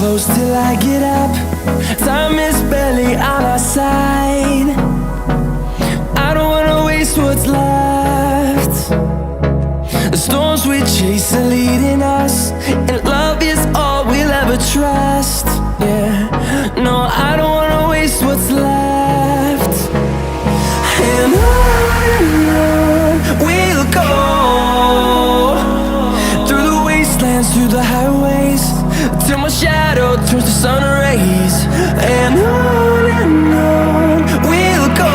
close till I get up. Time is barely on our side. I don't wanna waste what's left. The storms we chase are leading us, and love is all we'll ever trust. Yeah, no, I don't wanna waste what's left. And on we'll go, through the wastelands, through the highways, till my shadow turns to sun rays. And on we'll go,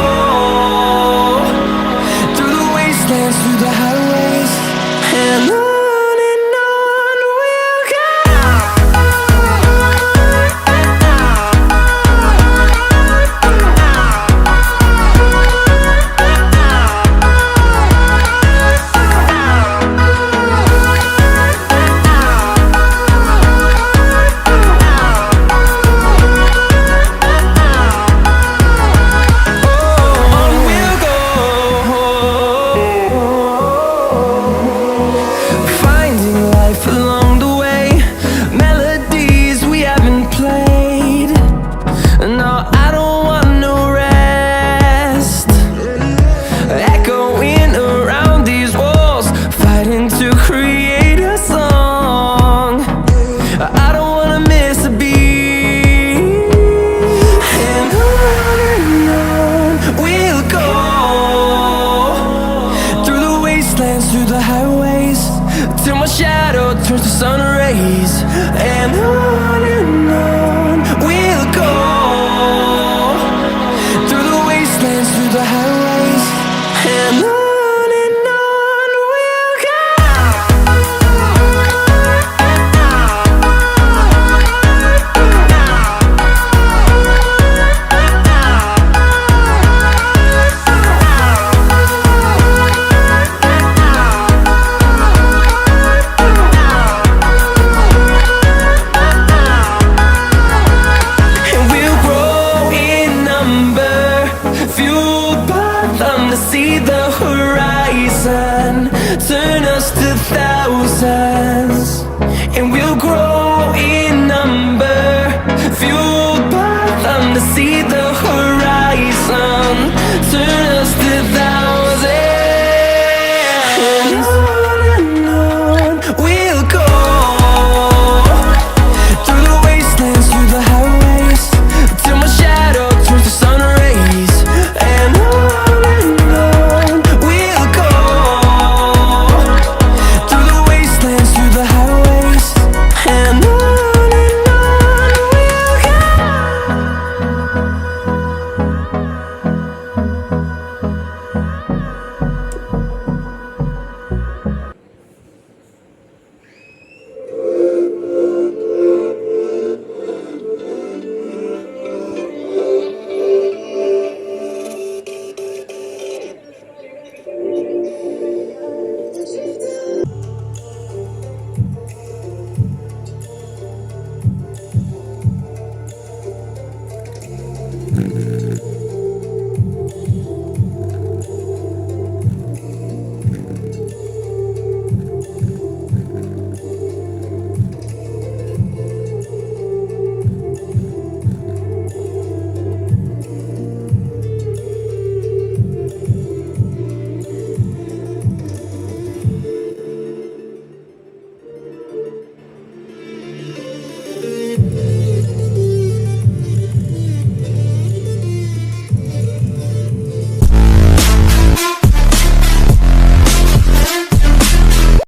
through the wastelands, through the highways, and on. Through the highways, till my shadow turns to sun rays. And on we'll go, through the wastelands, through the highways, and on. See the horizon turn us to thousands, and we'll grow